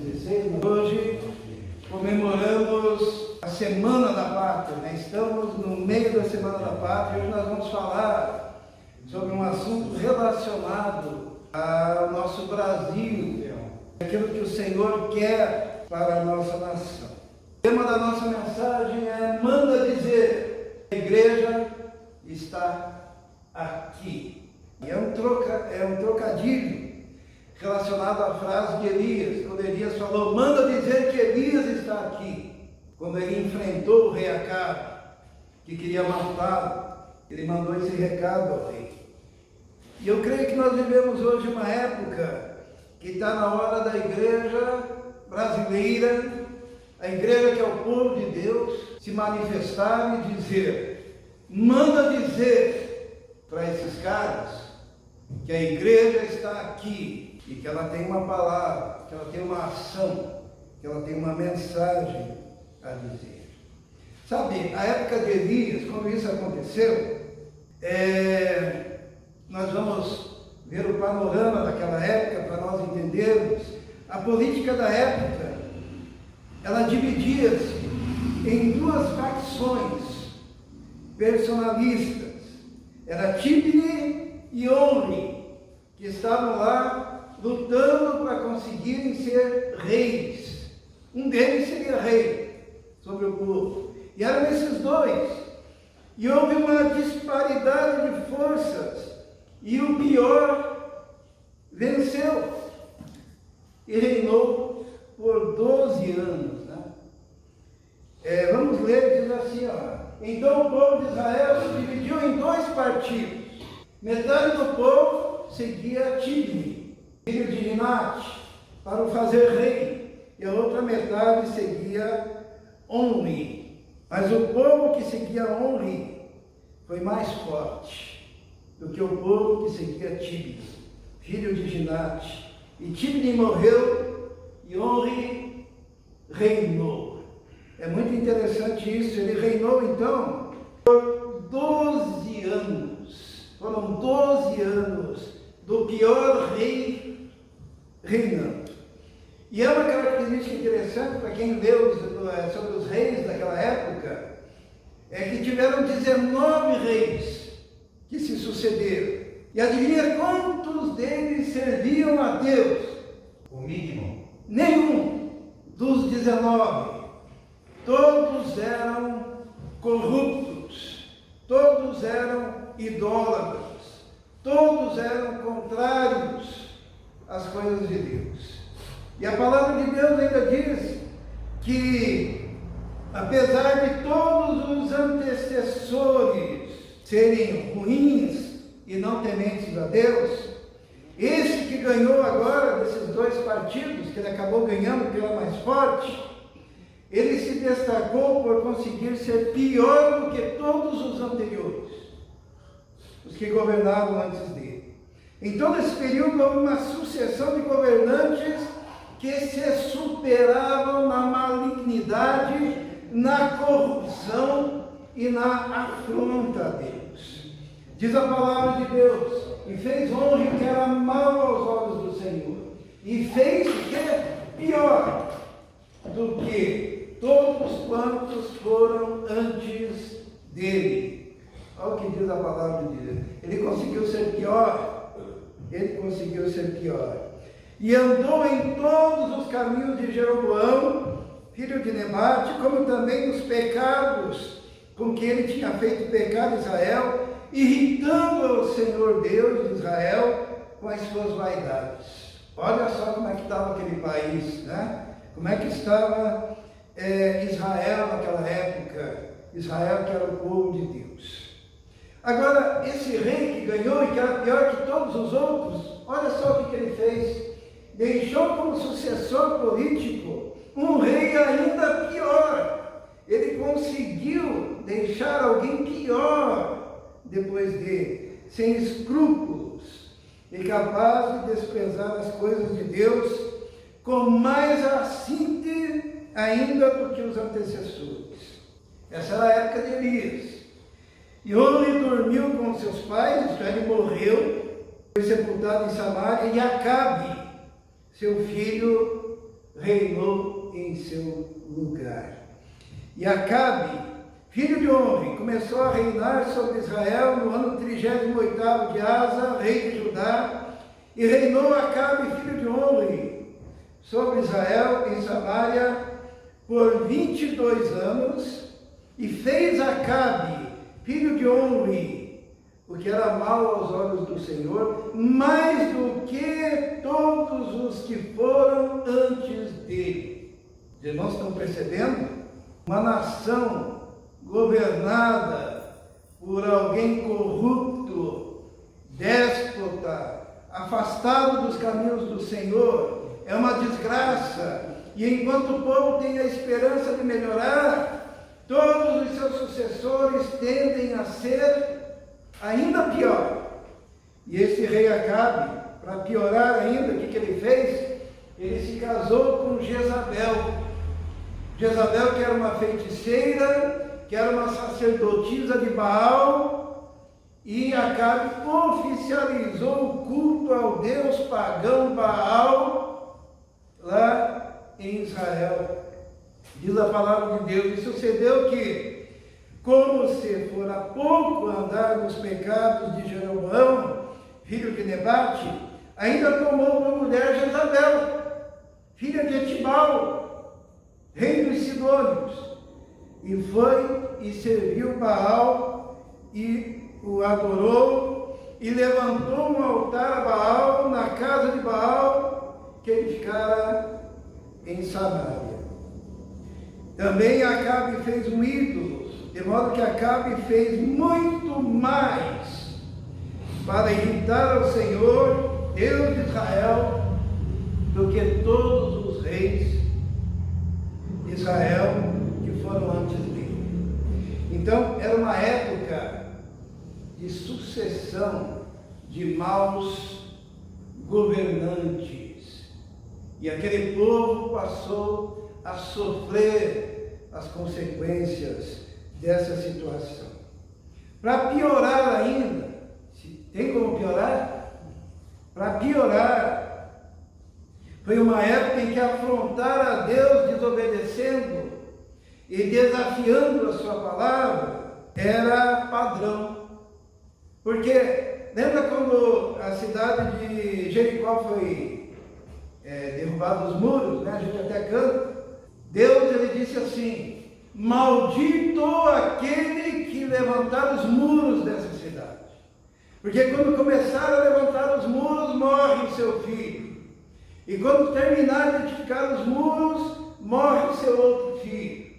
2016. Hoje comemoramos a Semana da Pátria, né? Estamos no meio da Semana da Pátria e hoje nós vamos falar sobre um assunto relacionado ao nosso Brasil, aquilo que o Senhor quer para a nossa nação. O tema da nossa mensagem é: manda dizer, a igreja está aqui. E é um trocadilho relacionado à frase de Elias, quando Elias falou: manda dizer que Elias está aqui. Quando ele enfrentou o rei Acabe, que queria matá-lo, ele mandou esse recado ao rei. E eu creio que nós vivemos hoje uma época que está na hora da igreja brasileira, a igreja que é o povo de Deus, se manifestar e dizer: manda dizer para esses caras que a igreja está aqui e que ela tem uma palavra, que ela tem uma ação, que ela tem uma mensagem a dizer. Sabe, a época de Elias, quando isso aconteceu, nós vamos ver o panorama daquela época para nós entendermos. A política da época, ela dividia-se em duas facções personalistas. Era Tibni e Omri, que estavam lá lutando para conseguirem ser reis. Um deles seria rei sobre o povo. E eram esses dois. E houve uma disparidade de forças. E o pior venceu. E reinou por 12 anos. Né? Vamos ler, diz assim, ó. Então o povo de Israel se dividiu em dois partidos. Metade do povo seguia Tibni, filho de Ginate, para o fazer rei, e a outra metade seguia Omri. Mas o povo que seguia Omri foi mais forte do que o povo que seguia Tibni, filho de Ginate. E Tibni morreu e Omri reinou. É muito interessante isso. Ele reinou então por 12 anos. Foram 12 anos do pior rei reinando. E é uma característica interessante para quem leu sobre os reis daquela época, é que tiveram 19 reis que se sucederam. E adivinha quantos deles serviam a Deus? O mínimo. Nenhum dos 19. Todos eram corruptos, todos eram idólatras, todos eram contrários às coisas de Deus. E a palavra de Deus ainda diz que, apesar de todos os antecessores serem ruins e não tementes a Deus, esse que ganhou agora desses dois partidos, que ele acabou ganhando pela mais forte, ele se destacou por conseguir ser pior do que todos os anteriores, os que governavam antes dele. Em todo esse período houve uma sucessão de governantes que se superavam na malignidade, na corrupção e na afronta a Deus. Diz a palavra de Deus: e fez Omri o que era mal aos olhos do Senhor, e fez o que é pior do que todos quantos foram antes dele. Olha o que diz a palavra de Deus. Ele conseguiu ser pior. Ele conseguiu ser pior. E andou em todos os caminhos de Jeroboão, filho de Nebate, como também nos pecados com que ele tinha feito pecar Israel, irritando o Senhor Deus de Israel com as suas vaidades. Olha só como é que estava aquele país, né? Como é que estava Israel naquela época, Israel que era o povo de Deus. Agora, esse rei que ganhou e que era pior que todos os outros, olha só o que ele fez. Deixou como sucessor político um rei ainda pior. Ele conseguiu deixar alguém pior depois dele, sem escrúpulos e capaz de desprezar as coisas de Deus com mais assinte ainda do que os antecessores. Essa era a época de Elias. E Omri dormiu com seus pais, isto é, ele morreu, foi sepultado em Samaria, e Acabe, seu filho, reinou em seu lugar. E Acabe, filho de Omri, começou a reinar sobre Israel no ano 38º de Asa, rei de Judá, e reinou Acabe, filho de Omri, sobre Israel em Samaria por 22 anos, e fez Acabe, filho de Omri, o que era mal aos olhos do Senhor, mais do que todos os que foram antes dele. Os irmãos estão percebendo? Uma nação governada por alguém corrupto, déspota, afastado dos caminhos do Senhor, é uma desgraça. E enquanto o povo tem a esperança de melhorar, todos os seus sucessores tendem a ser ainda pior. E esse rei Acabe, para piorar ainda, o que ele fez? Ele se casou com Jezabel. Jezabel, que era uma feiticeira, que era uma sacerdotisa de Baal, e Acabe oficializou o culto ao deus pagão Baal lá em Israel. Diz a palavra de Deus, e sucedeu que, como se fora pouco andar nos pecados de Jeroboão, filho de Nebate, ainda tomou uma mulher Jezabel, filha de Etibal, rei dos Sidônios, e foi e serviu Baal e o adorou, e levantou um altar a Baal na casa de Baal, que ele ficara em Samaria. Também Acabe fez um ídolo, de modo que Acabe fez muito mais para irritar ao Senhor, Deus de Israel, do que todos os reis de Israel que foram antes dele. Então, era uma época de sucessão de maus governantes. E aquele povo passou a sofrer as consequências dessa situação. Para piorar ainda, tem como piorar? Para piorar, foi uma época em que afrontar a Deus desobedecendo e desafiando a sua palavra era padrão. Porque, lembra quando a cidade de Jericó foi derrubada os muros, né? A gente até canta. Deus, ele disse assim: maldito aquele que levantar os muros dessa cidade. Porque quando começaram a levantar os muros, morre o seu filho. E quando terminar de edificar os muros, morre o seu outro filho.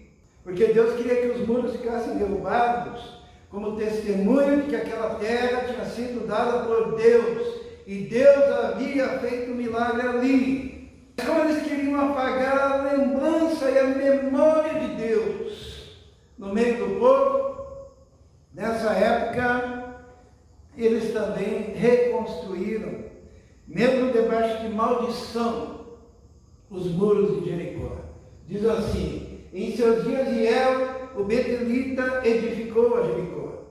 Porque Deus queria que os muros ficassem derrubados como testemunho de que aquela terra tinha sido dada por Deus. E Deus havia feito um milagre ali. Então eles queriam apagar a lembrança e a memória de Deus no meio do povo. Nessa época, eles também reconstruíram, mesmo debaixo de maldição, os muros de Jericó. Diz assim: em seus dias Hiel, o betelita, edificou a Jericó.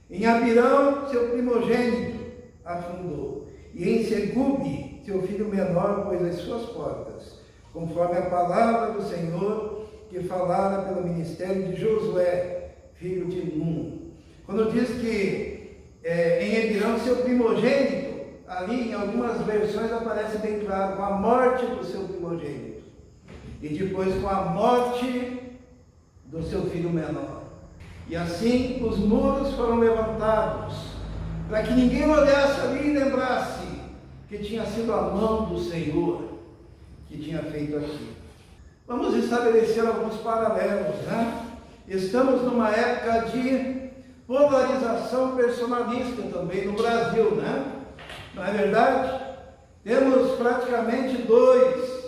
Em Abirão, seu primogênito, afundou. E em Segube, seu filho menor, pôs as suas portas, conforme a palavra do Senhor que falara pelo ministério de Josué, filho de Nun. Quando diz que em Abirão, seu primogênito, ali em algumas versões aparece bem claro, com a morte do seu primogênito. E depois com a morte do seu filho menor. E assim os muros foram levantados, para que ninguém olhasse ali e lembrasse que tinha sido a mão do Senhor que tinha feito aquilo. Vamos estabelecer alguns paralelos, né? Estamos numa época de polarização personalista também no Brasil, né? Não é verdade? Temos praticamente 2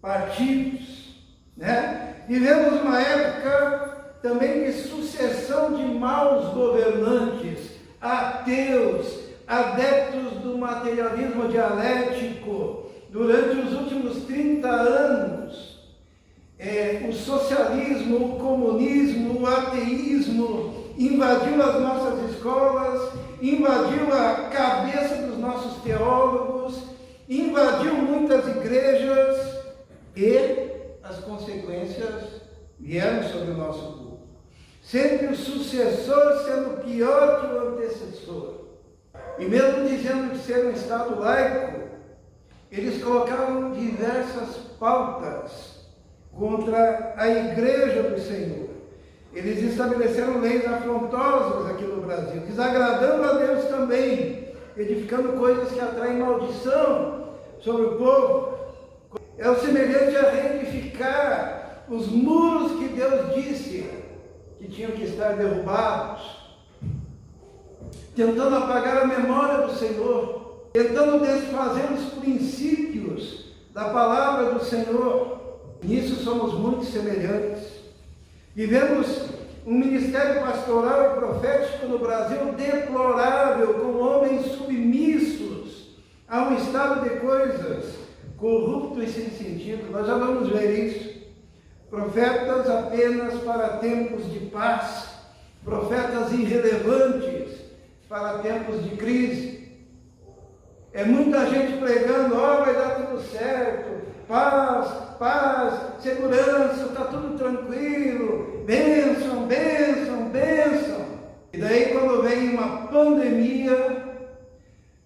partidos, né? Vivemos uma época também de sucessão de maus governantes, ateus, adeptos do materialismo dialético. Durante os últimos 30 anos, o socialismo, o comunismo, o ateísmo invadiu as nossas escolas, invadiu a cabeça dos nossos teólogos, invadiu muitas igrejas, E as consequências vieram sobre o nosso povo. Sempre o sucessor sendo pior que o antecessor. E mesmo dizendo que ser um Estado laico, eles colocavam diversas pautas contra a Igreja do Senhor. Eles estabeleceram leis afrontosas aqui no Brasil, desagradando a Deus também, edificando coisas que atraem maldição sobre o povo. É o semelhante a reedificar os muros que Deus disse que tinham que estar derrubados, tentando apagar a memória do Senhor, tentando desfazer os princípios da palavra do Senhor. Nisso somos muito semelhantes. Vivemos um ministério pastoral e profético no Brasil deplorável, com homens submissos a um estado de coisas corrupto e sem sentido. Nós já vamos ver isso. Profetas apenas para tempos de paz, profetas irrelevantes para tempos de crise. É muita gente pregando, vai dar tudo certo, paz, segurança, está tudo tranquilo, bênção, bênção, bênção. E daí quando vem uma pandemia,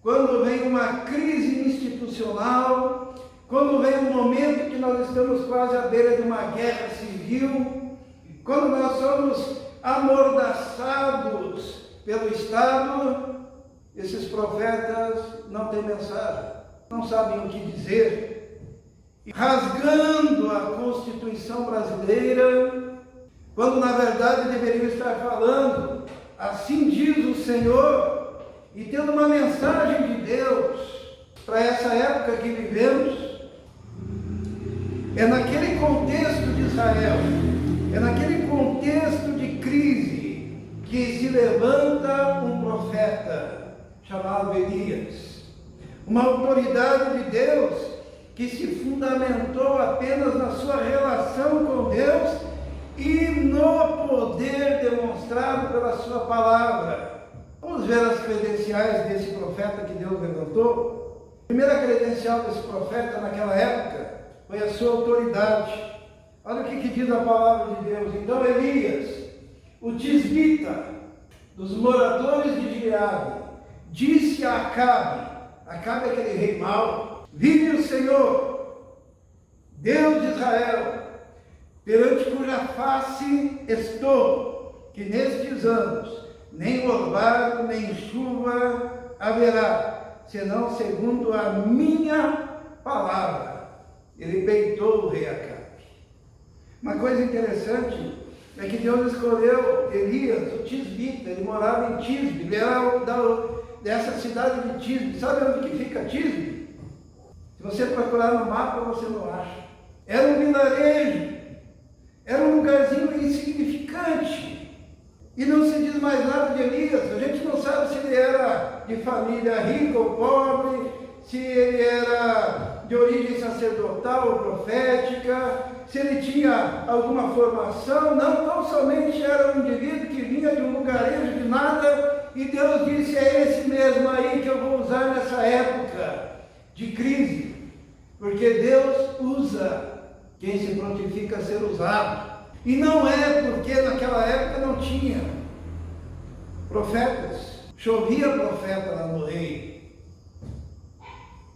quando vem uma crise institucional, quando vem um momento que nós estamos quase à beira de uma guerra civil, quando nós somos amordaçados pelo Estado, esses profetas não têm mensagem, não sabem o que dizer, rasgando a Constituição brasileira, quando na verdade deveriam estar falando, assim diz o Senhor, e tendo uma mensagem de Deus para essa época que vivemos. É naquele contexto de Israel, é naquele contexto de crise que se levanta um profeta chamado Elias, uma autoridade de Deus que se fundamentou apenas na sua relação com Deus e no poder demonstrado pela sua palavra. Vamos ver as credenciais desse profeta que Deus levantou. A primeira credencial desse profeta naquela época foi a sua autoridade. Olha o que diz a palavra de Deus. Então Elias, o tisbita dos moradores de Gileade, disse a Acabe é aquele rei mau, vive o Senhor, Deus de Israel, perante cuja face estou, que nestes anos nem orvalho nem chuva haverá, senão segundo a minha palavra. Ele peitou o rei Acabe. Uma coisa interessante é que Deus escolheu Elias, o tisbita. Ele morava em Tisbe, ele era dessa cidade de Tisbe. Sabe onde que fica Tisbe? Se você procurar no mapa, você não acha. Era um vilarejo, era um lugarzinho insignificante. E não se diz mais nada de Elias. A gente não sabe se ele era de família rica ou pobre, se ele era de origem sacerdotal ou profética, se ele tinha alguma formação. Não, tão somente era um indivíduo que vinha de um lugarejo de nada, e Deus disse: é esse mesmo aí que eu vou usar nessa época de crise, porque Deus usa quem se prontifica a ser usado. E não é porque naquela época não tinha profetas, chovia profeta lá no reino,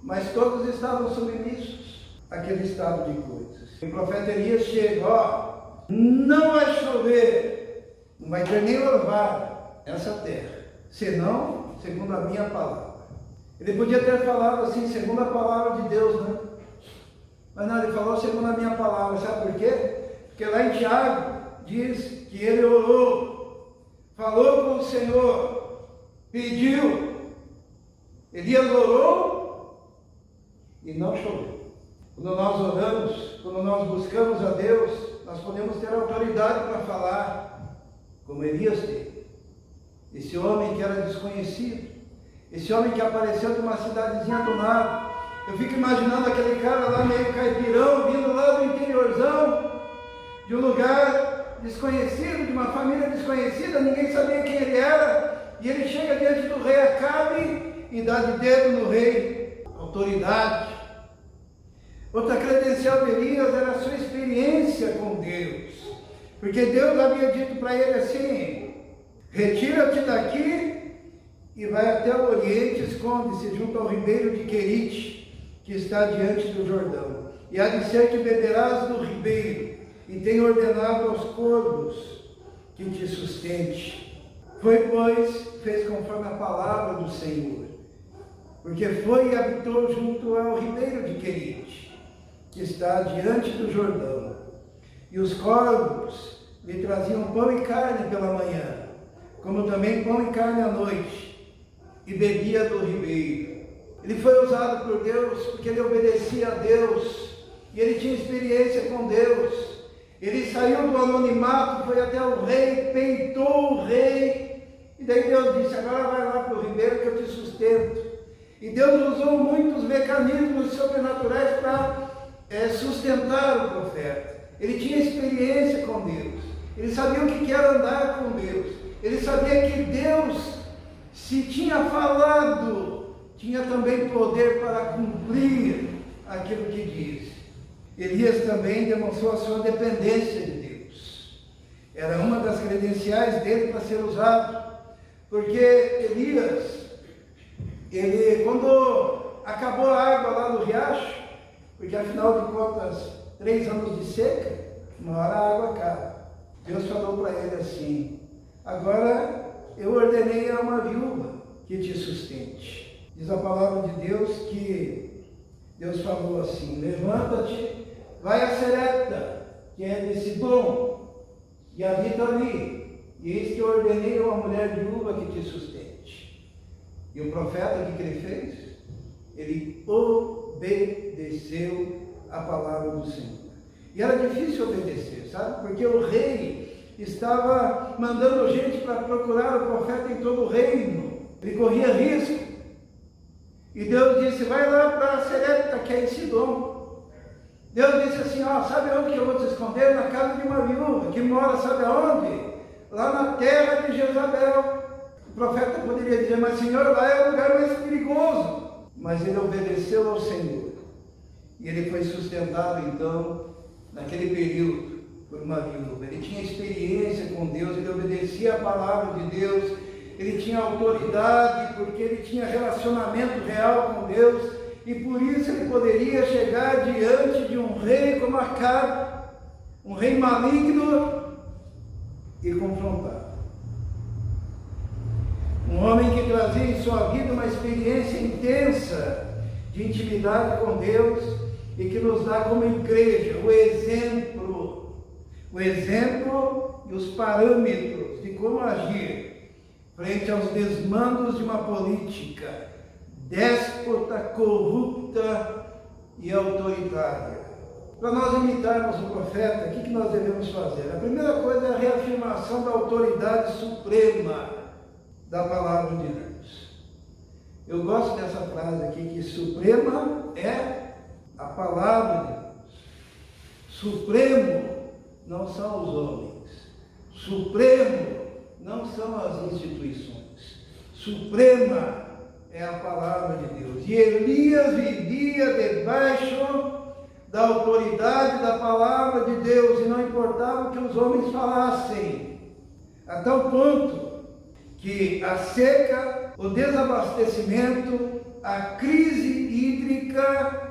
mas todos estavam submissos àquele estado de coisas. O profeta Elias chega, não vai chover, não vai ter nem orvalho nessa terra, senão segundo a minha palavra. Ele podia ter falado assim, segundo a palavra de Deus, né? Mas não, ele falou segundo a minha palavra. Sabe por quê? Porque lá em Tiago diz que ele orou, falou com o Senhor, pediu. Elias orou e não choveu. Quando nós oramos, quando nós buscamos a Deus, nós podemos ter autoridade para falar, como Elias teve. Esse homem que era desconhecido, esse homem que apareceu de uma cidadezinha do nada. Eu fico imaginando aquele cara lá meio caipirão, vindo lá do interiorzão, de um lugar desconhecido, de uma família desconhecida, ninguém sabia quem ele era, e ele chega diante do rei Acabe e dá de dedo no rei. Autoridade. Outra credencial de Elias Porque Deus havia dito para ele assim: retira-te daqui e vai até o Oriente, esconde-se junto ao ribeiro de Querite, que está diante do Jordão. E há de ser que beberás do ribeiro, e tenho ordenado aos corvos que te sustente. Foi, pois, fez conforme a palavra do Senhor, porque foi e habitou junto ao ribeiro de Querite, que está diante do Jordão. E os corvos lhe traziam pão e carne pela manhã, como também pão e carne à noite, e bebia do ribeiro. Ele foi usado por Deus porque ele obedecia a Deus, e ele tinha experiência com Deus. Ele saiu do anonimato, foi até o rei, peitou o rei, e daí Deus disse: agora vai lá para o ribeiro que eu te sustento. E Deus usou muitos mecanismos sobrenaturais para sustentar o profeta. Ele tinha experiência com Deus, ele sabia o que era andar com Deus, ele sabia que Deus, se tinha falado, tinha também poder para cumprir aquilo que diz. Elias também demonstrou a sua dependência de Deus. Era uma das credenciais dele para ser usado, porque Elias, quando acabou a água lá no riacho, porque afinal de contas, 3 anos de seca, uma hora a água acaba. Deus falou para ele assim: agora eu ordenei a uma viúva que te sustente. Diz a palavra de Deus que Deus falou assim: levanta-te, vai a Serepta, que é de Sidom, e habita ali, e eis que eu ordenei a uma mulher viúva que te sustente. E o profeta, o que ele fez? Ele obedeceu a palavra do Senhor. E era difícil obedecer, sabe? Porque o rei estava mandando gente para procurar o profeta em todo o reino. Ele corria risco. E Deus disse: vai lá para Serepta, que é em Sidom. Deus disse assim: sabe onde que eu vou te esconder? Na casa de uma viúva, que mora, sabe aonde? Lá na terra de Jezabel. O profeta poderia dizer: mas Senhor, lá é o lugar mais perigoso. Mas ele obedeceu ao Senhor. E ele foi sustentado, então, naquele período, por uma viúva. Ele tinha experiência com Deus, ele obedecia a palavra de Deus, ele tinha autoridade, porque ele tinha relacionamento real com Deus, e por isso ele poderia chegar diante de um rei como Acabe, um rei maligno, e confrontar. Um homem que trazia em sua vida uma experiência intensa de intimidade com Deus, e que nos dá como igreja o exemplo e os parâmetros de como agir frente aos desmandos de uma política déspota, corrupta e autoritária. Para nós imitarmos o profeta, o que nós devemos fazer? A primeira coisa é a reafirmação da autoridade suprema da palavra de Deus. Eu gosto dessa frase aqui, que suprema é a palavra de Deus. Supremo não são os homens. Supremo não são as instituições. Suprema é a palavra de Deus. E Elias vivia debaixo da autoridade da palavra de Deus, e não importava o que os homens falassem, a tal ponto que a seca, o desabastecimento, a crise hídrica,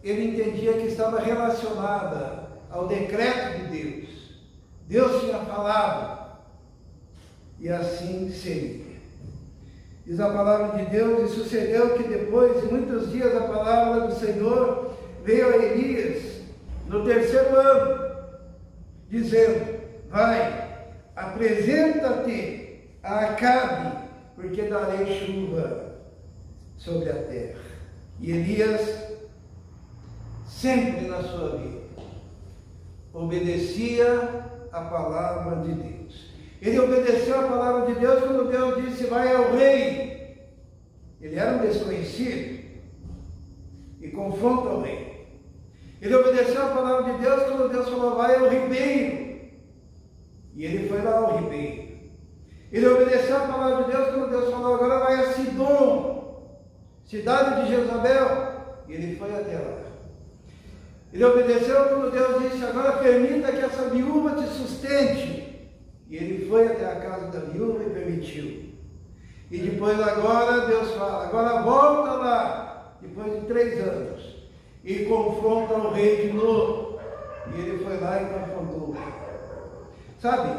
ele entendia que estava relacionada ao decreto de Deus. Deus tinha falado, e assim seria. Diz a palavra de Deus: e sucedeu que depois de muitos dias a palavra do Senhor veio a Elias no 3º ano, dizendo: vai, apresenta-te a Acabe, porque darei chuva sobre a terra. E Elias, sempre na sua vida, obedecia a palavra de Deus. Ele obedeceu a palavra de Deus quando Deus disse: vai ao rei. Ele era um desconhecido e confronta o rei. Ele obedeceu a palavra de Deus quando Deus falou: vai ao ribeiro. E ele foi lá ao ribeiro. Ele obedeceu a palavra de Deus quando Deus falou: agora vai a Sidom, cidade de Jezabel. E ele foi até lá. Ele obedeceu quando Deus disse: agora permita que essa viúva te sustente. E ele foi até a casa da viúva e permitiu. E depois agora Deus fala: agora volta lá, depois de 3 anos, e confronta o rei de novo. E ele foi lá e confrontou o rei. Sabe,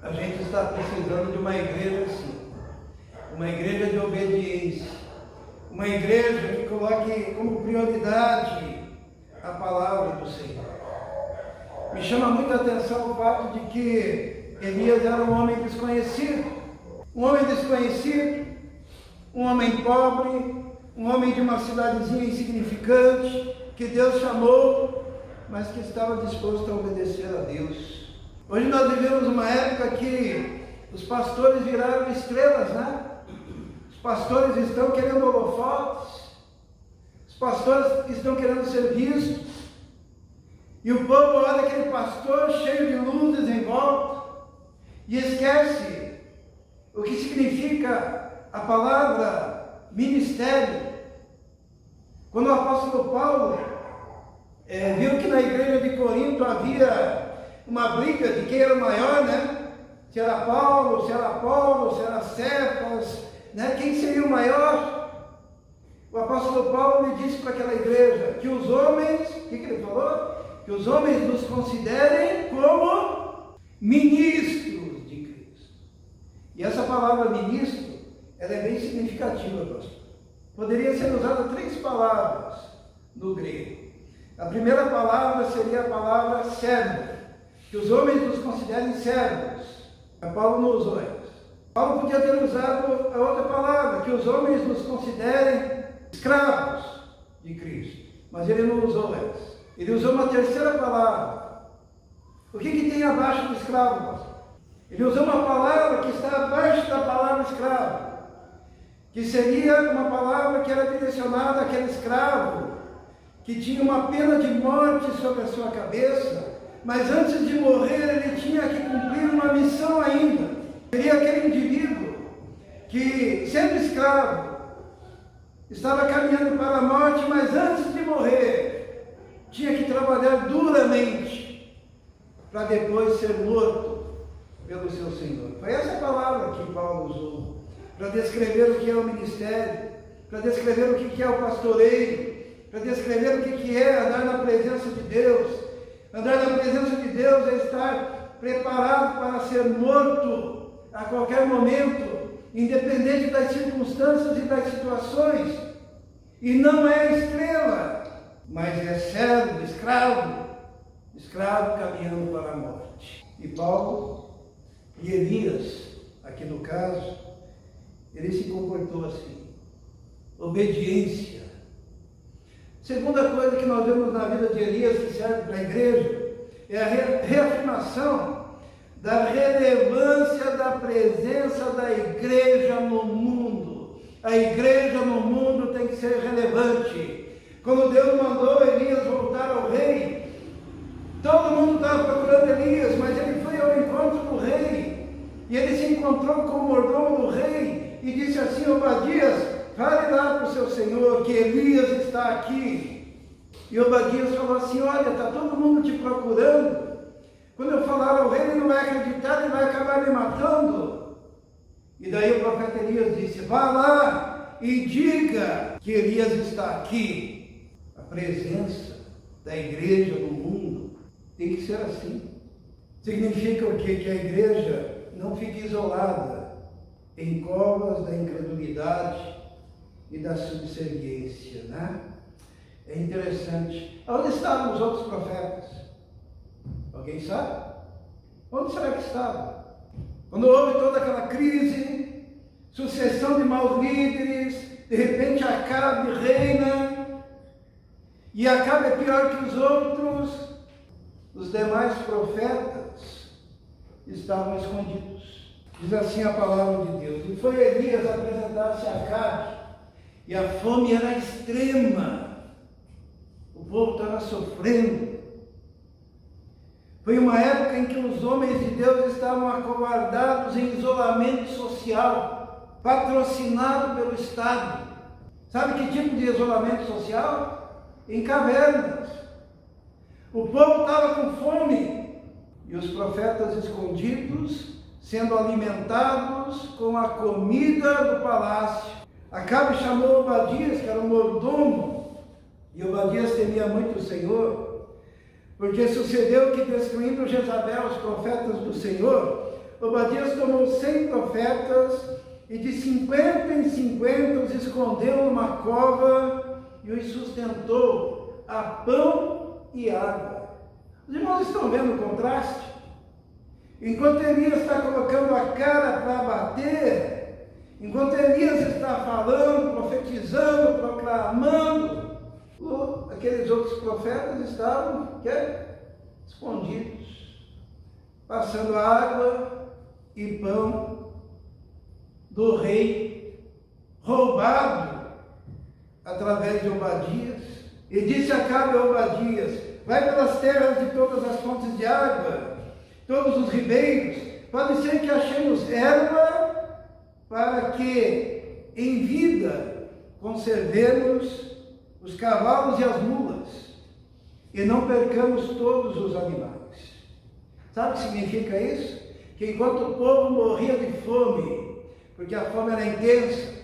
a gente está precisando de uma igreja assim, uma igreja de obediência, uma igreja que coloque como prioridade a palavra do Senhor. Me chama muita atenção o fato de que Elias era um homem desconhecido, um homem pobre, um homem de uma cidadezinha insignificante, que Deus chamou, mas que estava disposto a obedecer a Deus. Hoje nós vivemos uma época que os pastores viraram estrelas, né? Os pastores estão querendo holofotes, os pastores estão querendo ser vistos, e o povo olha aquele pastor cheio de luzes em volta e esquece o que significa a palavra ministério. Quando o apóstolo Paulo viu que na igreja de Corinto havia uma briga de quem era o maior, né? Se era Paulo, se era Apolo, se era Cefas, né? Quem seria o maior? O apóstolo Paulo lhe disse para aquela igreja que os homens, o que ele falou? Que os homens nos considerem como ministros de Cristo. E essa palavra ministro, ela é bem significativa, pastor. Poderia ser usada 3 palavras no grego. A primeira palavra seria a palavra servo, que os homens nos considerem servos. Mas Paulo não usou essa. Paulo podia ter usado a outra palavra, que os homens nos considerem escravos de Cristo, mas ele não usou essa. Ele usou uma terceira palavra. O que tem abaixo do escravo, pastor? Ele usou uma palavra que está abaixo da palavra escravo, que seria uma palavra que era direcionada àquele escravo que tinha uma pena de morte sobre a sua cabeça, mas antes de morrer ele tinha que cumprir uma missão ainda. Seria aquele indivíduo que, sendo escravo, estava caminhando para a morte, mas antes de morrer tinha que trabalhar duramente para depois ser morto pelo seu Senhor. Foi essa palavra que Paulo usou para descrever o que é o ministério, para descrever o que é o pastoreio, para descrever o que é andar na presença de Deus. Andar na presença de Deus é estar preparado para ser morto a qualquer momento, independente das circunstâncias e das situações. E não é estrela, mas é servo, escravo caminhando para a morte. E Paulo e Elias, aqui no caso, ele se comportou assim. Obediência. Segunda coisa que nós vemos na vida de Elias, que serve para a igreja, é a reafirmação da relevância da presença da igreja no mundo. A igreja no mundo tem que ser relevante. Quando Deus mandou Elias voltar ao rei, todo mundo estava procurando Elias, mas ele foi ao encontro do rei, e ele se encontrou com o mordomo do rei, e disse assim: Obadias, fale lá para o seu senhor que Elias está aqui. E Obadias falou assim: olha, está todo mundo te procurando. Quando eu falar ao rei, ele não vai acreditar, ele vai acabar me matando. E daí o profeta Elias disse: vá lá e diga que Elias está aqui. A presença da igreja no mundo tem que ser assim. Significa o quê? Que a igreja não fique isolada em covas da incredulidade e da subserviência, né? É interessante. Onde estavam os outros profetas? Alguém sabe? Onde será que estavam? Quando houve toda aquela crise, sucessão de maus líderes, de repente Acabe reina, e Acabe é pior que os outros, os demais profetas estavam escondidos. Diz assim a palavra de Deus: e foi Elias apresentar-se a Acabe, e a fome era extrema, o povo estava sofrendo. Foi uma época em que os homens de Deus estavam acovardados em isolamento social, patrocinado pelo Estado. Sabe que tipo de isolamento social? Em cavernas, O povo estava com fome e os profetas escondidos sendo alimentados com a comida do palácio. Acabe chamou Obadias, que era o mordomo, e Obadias temia muito o Senhor, porque sucedeu que, destruindo Jezabel os profetas do Senhor, Obadias tomou 100 profetas e de 50 em 50 os escondeu numa cova e os sustentou a pão e água. Os irmãos estão vendo o contraste? Enquanto Elias está colocando a cara para bater, enquanto Elias está falando, profetizando, proclamando, aqueles outros profetas estavam escondidos, passando água e pão do rei, roubado através de Obadias. E disse Acabe a Obadias: vai pelas terras de todas as fontes de água, todos os ribeiros, pode ser que achemos erva para que em vida conservemos os cavalos e as mulas e não percamos todos os animais. Sabe o que significa isso? Que enquanto o povo morria de fome, porque a fome era intensa,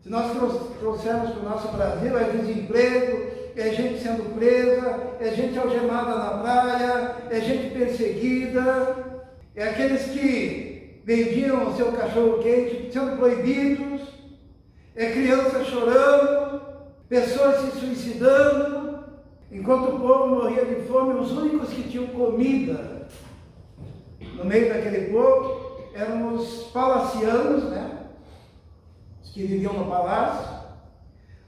se nós trouxermos para o nosso Brasil, é desemprego, é gente sendo presa, é gente algemada na praia, é gente perseguida, é aqueles que vendiam o seu cachorro-quente sendo proibidos, é criança chorando, pessoas se suicidando. Enquanto o povo morria de fome, os únicos que tinham comida no meio daquele povo eram os palacianos, os que viviam no palácio,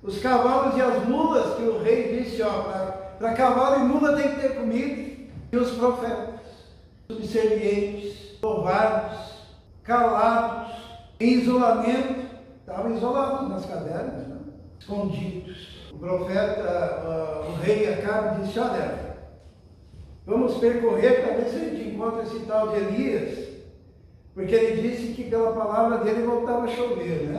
os cavalos e as mulas, que o rei disse, para cavalo e mula tem que ter comida, e os profetas, subservientes, covardes, calados, em isolamento, estavam isolados nas cavernas, escondidos. O profeta, o rei Acabe disse: olha, vamos percorrer para ver se a gente encontra esse tal de Elias, porque ele disse que pela palavra dele voltava a chover,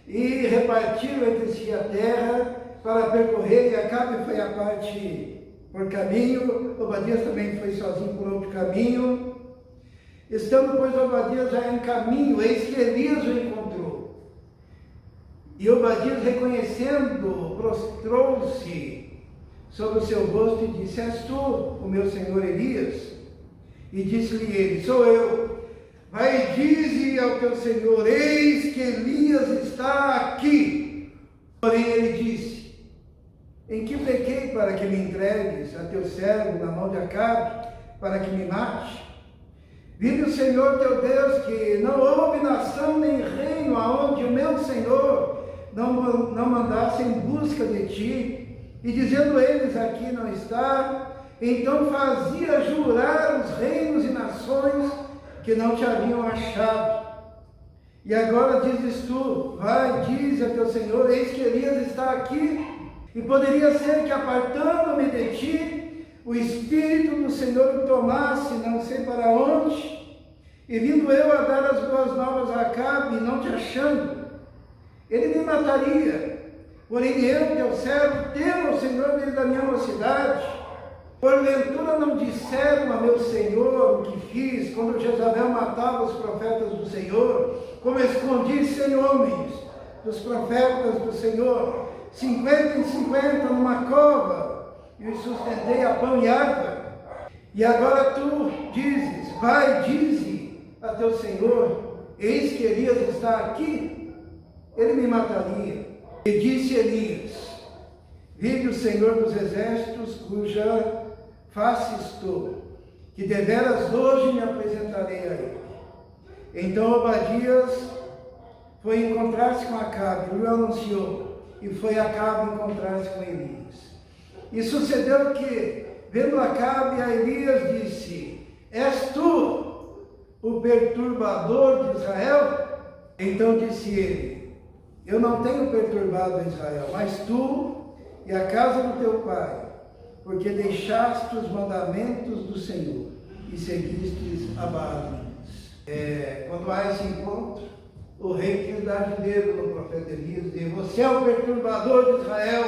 E repartiram entre si a terra para percorrer, e Acabe foi a parte por caminho, Obadias também foi sozinho por outro caminho. Estando, pois, Obadias já em caminho, eis que Elias o encontrou. E Obadias, reconhecendo, prostrou-se sobre o seu rosto e disse: és tu, o meu senhor Elias? E disse-lhe ele: sou eu. Vai e dize ao teu senhor: eis que Elias está aqui. Porém ele disse: em que pequei para que me entregues a teu servo na mão de Acabe, para que me mate? Vive o Senhor teu Deus, que não houve nação nem reino aonde o meu Senhor não mandasse em busca de ti. E dizendo eles: aqui não está, então fazia jurar os reinos e nações que não te haviam achado. E agora dizes tu: vai, diz a teu senhor, eis que Elias está aqui. E poderia ser que, apartando-me de ti, o Espírito do Senhor me tomasse, não sei para onde, e vindo eu a dar as boas novas a Acabe, não te achando, ele me mataria. Porém eu, teu servo, temo o Senhor desde a minha mocidade. Porventura não disseram a meu Senhor o que fiz, quando Jezabel matava os profetas do Senhor, como escondi 100 homens dos profetas do Senhor, 50 em 50 numa cova, e os sustentei a pão e água. E agora tu dizes: vai, dize a teu Senhor, eis que Elias está aqui, ele me mataria. E disse Elias: vive o Senhor dos exércitos, cuja face estou, que deveras hoje me apresentarei a ele. Então Obadias foi encontrar-se com Acabe, o anunciou, e foi Acabe encontrar-se com Elias. E sucedeu que, vendo Acabe a Elias, disse: és tu o perturbador de Israel? Então disse ele: eu não tenho perturbado Israel, mas tu e a casa do teu pai, porque deixaste os mandamentos do Senhor e seguistes a Baalins. Quando há esse encontro, o rei quis dar de dedo no profeta Elias, e dizer: você é o perturbador de Israel,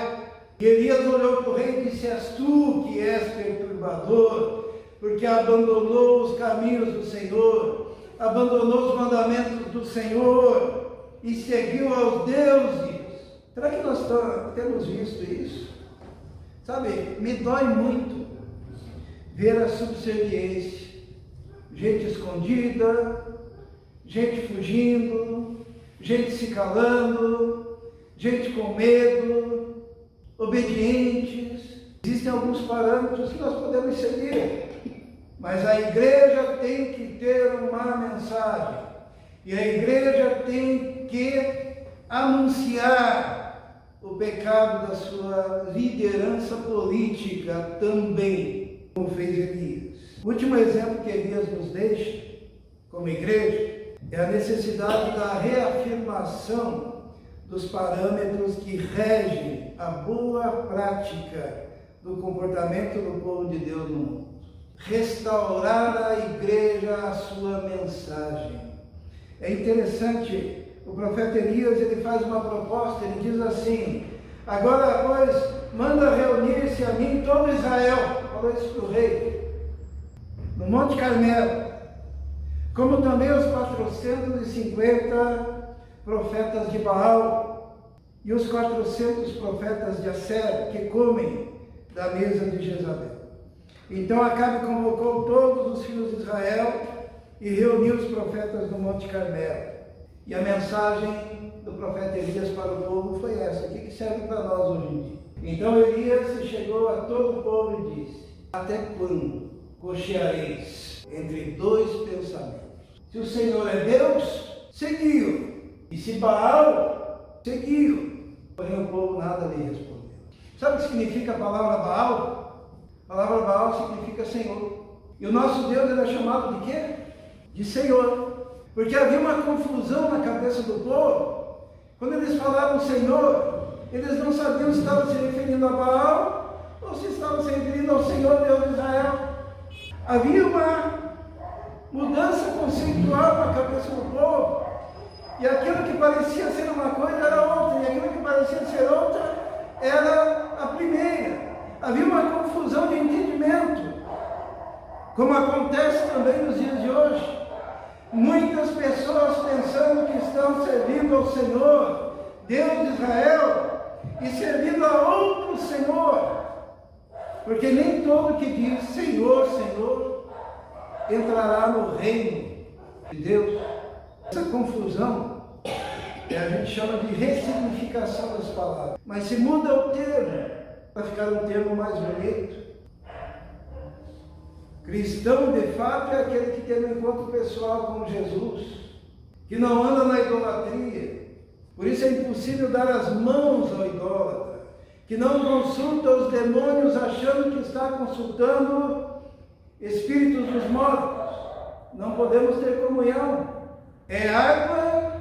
E Elias olhou para o rei e disse: és tu que és perturbador, porque abandonou os caminhos do Senhor, abandonou os mandamentos do Senhor e seguiu aos deuses. Será que nós temos visto isso? Sabe, me dói muito ver a subserviência, gente escondida, gente fugindo, gente se calando, gente com medo, obedientes. Existem alguns parâmetros que nós podemos seguir, mas a igreja tem que ter uma mensagem, e a igreja tem que anunciar o pecado da sua liderança política também, como fez Elias. O último exemplo que Elias nos deixa, como igreja, é a necessidade da reafirmação dos parâmetros que regem a boa prática do comportamento do povo de Deus no mundo. Restaurar a igreja a sua mensagem. É interessante, o profeta Elias, ele faz uma proposta, ele diz assim: agora, pois, manda reunir-se a mim todo Israel, falou isso para o rei, no Monte Carmelo, como também os 450 profetas de Baal e os 400 profetas de Asser, que comem da mesa de Jezabel. Então Acabe convocou todos os filhos de Israel e reuniu os profetas no Monte Carmelo. E a mensagem do profeta Elias para o povo foi essa, que serve para nós hoje em dia. Então Elias chegou a todo o povo e disse: até quando cocheareis entre dois pensamentos? Se o Senhor é Deus, seguiu, e se Baal, seguiu. Porém o povo nada lhe respondeu. Sabe o que significa a palavra Baal? A palavra Baal significa Senhor. E o nosso Deus ele é chamado de quê? De Senhor. Porque havia uma confusão na cabeça do povo. Quando eles falavam Senhor, eles não sabiam se estavam se referindo a Baal ou se estavam se referindo ao Senhor Deus de Israel. Havia uma mudança conceitual na cabeça do povo. E aquilo que parecia ser uma coisa era outra, e aquilo que parecia ser outra era a primeira. Havia uma confusão de entendimento, como acontece também nos dias de hoje. Muitas pessoas pensando que estão servindo ao Senhor, Deus de Israel, e servindo a outro Senhor, porque nem todo que diz Senhor, Senhor, entrará no reino de Deus. Essa confusão a gente chama de ressignificação das palavras, mas se muda o termo para ficar um termo mais bonito. Cristão, de fato, é aquele que tem um encontro pessoal com Jesus, que não anda na idolatria. Por isso é impossível dar as mãos ao idólatra, que não consulta os demônios achando que está consultando espíritos dos mortos. Não podemos ter comunhão. É água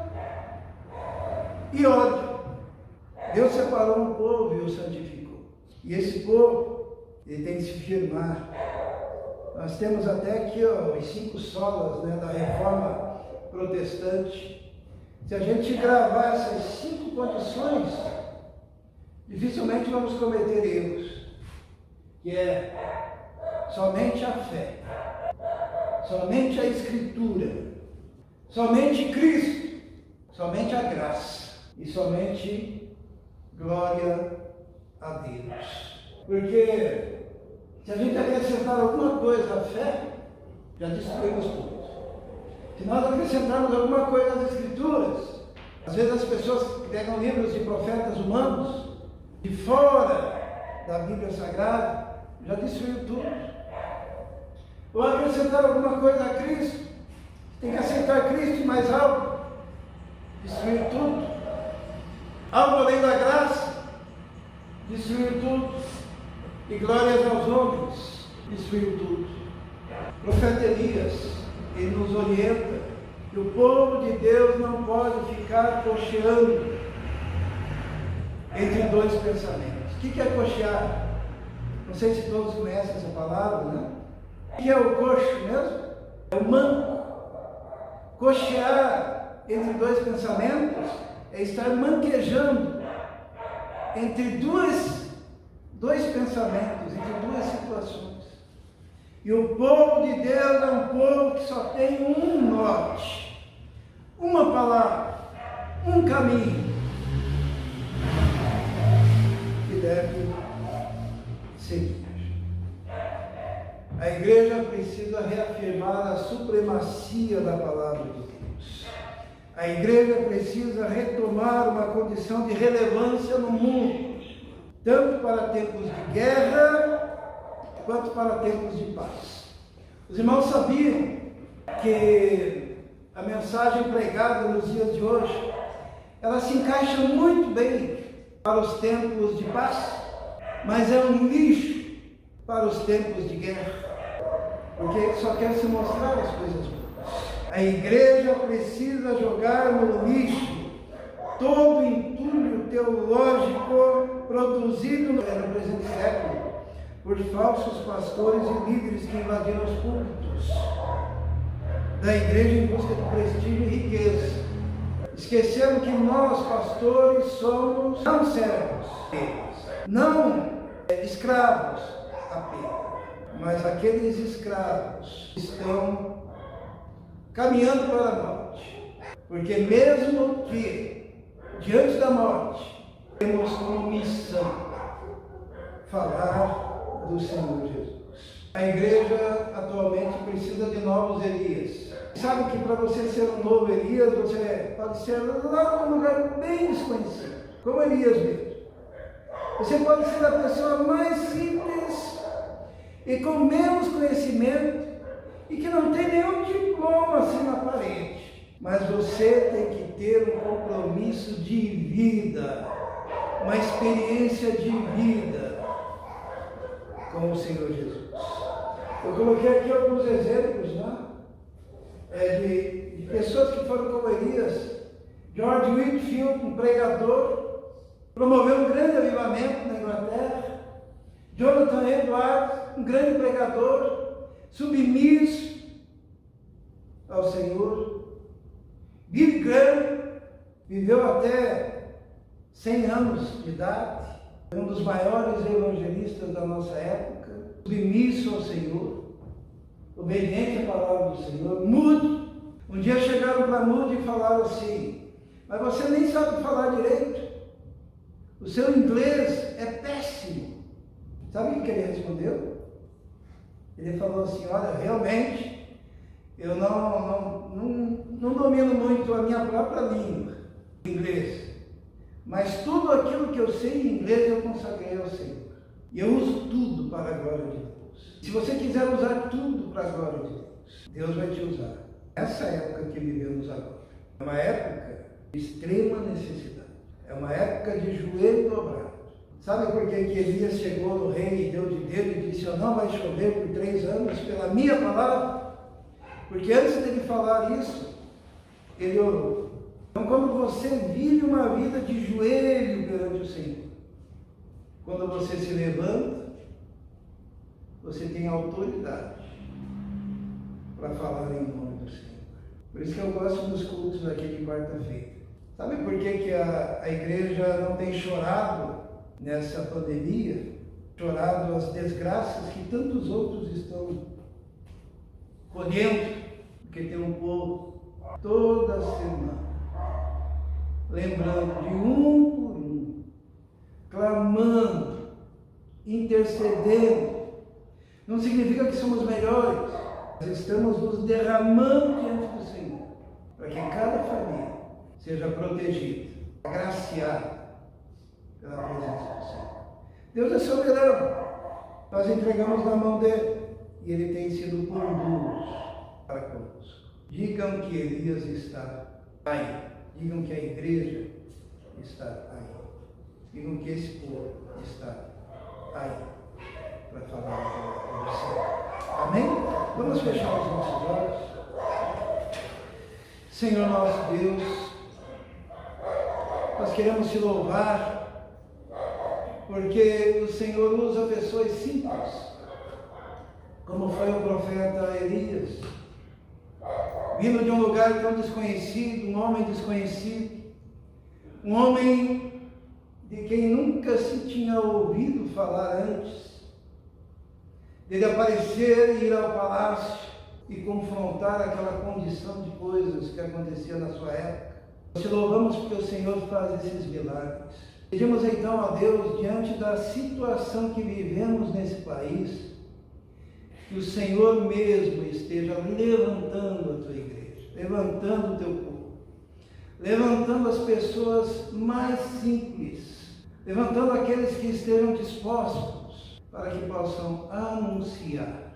e ódio. Deus separou um povo e o santificou. E esse povo, ele tem que se firmar. Nós temos até aqui as 5 solas da reforma protestante. Se a gente gravar essas 5 condições, dificilmente vamos cometer erros. Que é somente a fé, somente a Escritura, somente Cristo, somente a graça e somente glória a Deus. Porque se a gente acrescentar alguma coisa à fé, já destruímos tudo. Se nós acrescentarmos alguma coisa às Escrituras, às vezes as pessoas pegam livros de profetas humanos, de fora da Bíblia Sagrada, já destruiu tudo. Ou acrescentar alguma coisa a Cristo, tem que aceitar Cristo e mais algo, destruiu tudo. Algo além da graça, destruiu tudo. E glórias aos homens, destruiu tudo. O profeta Elias, ele nos orienta que o povo de Deus não pode ficar cocheando entre dois pensamentos. O que é cochear? Não sei se todos conhecem essa palavra, né? O que é o coxo mesmo? É o manco. Cochear entre dois pensamentos é estar manquejando entre duas dois pensamentos, entre duas situações. E o povo de Deus é um povo que só tem um norte, uma palavra, um caminho que deve seguir. A igreja precisa reafirmar a supremacia da palavra de Deus. A igreja precisa retomar uma condição de relevância no mundo, tanto para tempos de guerra, quanto para tempos de paz. Os irmãos sabiam que a mensagem pregada nos dias de hoje, ela se encaixa muito bem para os tempos de paz, mas é um lixo para os tempos de guerra, porque só quer se mostrar as coisas boas. A igreja precisa jogar no lixo todo entulho teológico produzido no presente século por falsos pastores e líderes que invadiram os púlpitos da igreja em busca de prestígio e riqueza. Esqueceram que nós, pastores, somos não servos, não escravos apenas, mas aqueles escravos estão caminhando para a morte, porque mesmo que diante da morte temos como missão falar do Senhor Jesus. A igreja atualmente precisa de novos Elias. Sabe que para você ser um novo Elias, você pode ser lá num lugar bem desconhecido, como Elias mesmo. Você pode ser a pessoa mais simples e com menos conhecimento e que não tem nenhum diploma assim na parede. Mas você tem que ter um compromisso de vida, uma experiência de vida com o Senhor Jesus. Eu coloquei aqui alguns exemplos, né? De pessoas que foram como Elias. George Whitefield, um pregador, promoveu um grande avivamento na Inglaterra. Jonathan Edwards, um grande pregador, submisso ao Senhor. Billy Graham viveu até 100 anos de idade, um dos maiores evangelistas da nossa época, submisso ao Senhor, obediente à palavra do Senhor. Moody, um dia chegaram para Moody e falaram assim: mas você nem sabe falar direito, o seu inglês é péssimo. Sabe o que ele respondeu? Ele falou assim: olha, realmente eu não domino muito a minha própria língua, inglês, mas tudo aquilo que eu sei em inglês eu consagrei ao Senhor, e eu uso tudo para a glória de Deus. Se você quiser usar tudo para a glória de Deus, Deus vai te usar. Essa época que vivemos agora é uma época de extrema necessidade, é uma época de joelho dobrado. Sabe por que Elias chegou no rei e deu de dedo e disse: não vai chover por 3 anos pela minha palavra? Porque antes dele falar isso, ele orou. Então, quando você vive uma vida de joelho perante o Senhor, quando você se levanta, você tem autoridade para falar em nome do Senhor. Por isso que eu gosto dos cultos aqui de quarta-feira. Sabe por que a igreja não tem chorado nessa pandemia? Chorado as desgraças que tantos outros estão colhendo, porque tem um povo toda semana lembrando de um por um, clamando, intercedendo. Não significa que somos melhores, mas estamos nos derramando diante do Senhor, para que cada família seja protegida, agraciada pela presença do Senhor. Deus é soberano, nós entregamos na mão dele, e ele tem sido bondoso para conosco. Digam que Elias está aí, digam que a igreja está aí, digam que esse povo está aí, para falar do Senhor. Amém? Vamos fechar os nossos olhos. Senhor nosso Deus, nós queremos te louvar, porque o Senhor usa pessoas simples, como foi o profeta Elias, vindo de um lugar tão desconhecido, um homem desconhecido, um homem de quem nunca se tinha ouvido falar antes, dele aparecer e ir ao palácio e confrontar aquela condição de coisas que acontecia na sua época. Nós te louvamos porque o Senhor faz esses milagres. Pedimos então a Deus, diante da situação que vivemos nesse país, que o Senhor mesmo esteja levantando a tua igreja, levantando o teu povo, levantando as pessoas mais simples, levantando aqueles que estejam dispostos para que possam anunciar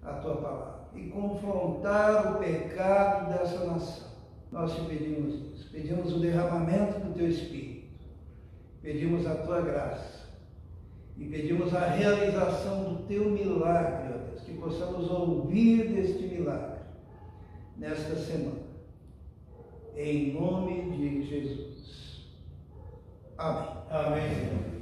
a tua palavra e confrontar o pecado dessa nação. Nós te pedimos isso, pedimos o derramamento do teu Espírito, pedimos a tua graça e pedimos a realização do teu milagre, ó Deus, que possamos ouvir deste milagre nesta semana, em nome de Jesus. Amém. Amém.